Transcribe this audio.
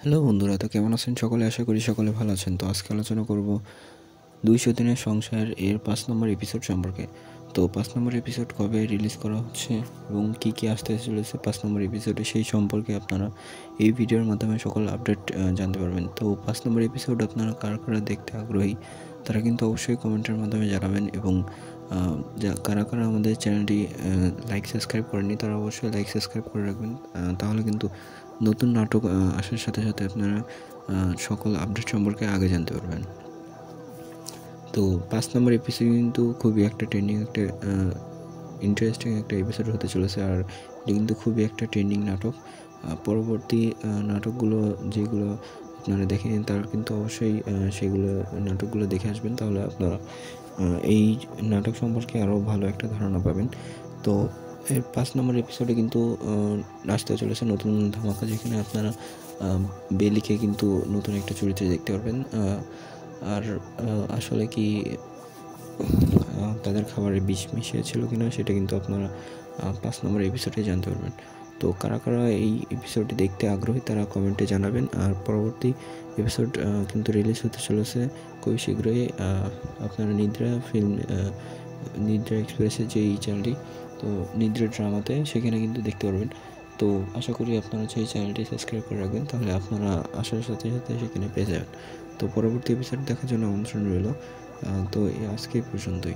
Hello বন্ধুরা, তো কেমন আছেন সকলে? আশা করি সকলে ভালো আছেন। তো আজকে আলোচনা করব 200 দিনের সংসার এর 5 নম্বর এপিসোড সম্পর্কে। তো 5 নম্বর এপিসোড কবে রিলিজ করা হচ্ছে এবং কী কী আসতে চলেছে 5 নম্বর এপিসোডে, সেই সম্পর্কে আপনারা এই ভিডিওর মাধ্যমে সকল আপডেট জানতে পারবেন। তো 5 নম্বর এপিসোড আপনারা কারা কারা দেখতে আগ্রহী তারা কিন্তু অবশ্যই কমেন্টের মাধ্যমে জানাবেন, এবং কারা কারা আমাদের চ্যানেলটি লাইক সাবস্ক্রাইব করেননি তারা অবশ্যই লাইক সাবস্ক্রাইব করে রাখবেন। তাহলে কিন্তু নতুন নাটক আসার সাথে সাথে আপনারা সকল আপডেট সম্পর্কে আগে জানতে পারবেন। তো 5 নম্বর এপিসোড কিন্তু খুবই একটা ট্রেন্ডিং, একটা ইন্টারেস্টিং একটা এপিসোড হতে চলেছে। আর এটা কিন্তু খুবই একটা ট্রেন্ডিং নাটক। পরবর্তী নাটকগুলো যেগুলো আপনারা দেখেন তারা কিন্তু অবশ্যই সেগুলো নাটকগুলো দেখে আসবেন, তাহলে আপনারা এই নাটক সম্পর্কে আরও ভালো একটা ধারণা পাবেন। তো এর 5 নম্বর এপিসোডে কিন্তু আসতে চলেছে নতুন ধামাকা, যেখানে আপনারা বেলিকে কিন্তু নতুন একটা চরিত্রে দেখতে পারবেন। আর আসলে কি তাদের খাবারে বিষ মিশিয়েছিল কিনা সেটা কিন্তু আপনারা 5 নম্বর এপিসোডে জানতে পারবেন। তো কারা কারা এই এপিসোডটি দেখতে আগ্রহী তারা কমেন্টে জানাবেন। আর পরবর্তী এপিসোড কিন্তু রিলিজ হতে চলেছে খুবই শীঘ্রই। আপনারা নিদ্রা এক্সপ্রেসের যে এই চ্যানেলটি, তো নিদ্রা ড্রামাতে সেখানে কিন্তু দেখতে পারবেন। তো আশা করি আপনারা সেই চ্যানেলটি সাবস্ক্রাইব করে রাখবেন, তাহলে আপনারা আসার সাথে সাথে সেখানে পেয়ে যাবেন। তো পরবর্তী এপিসোড দেখার জন্য আমন্ত্রণ রইল। তো আজকে এই পর্যন্তই।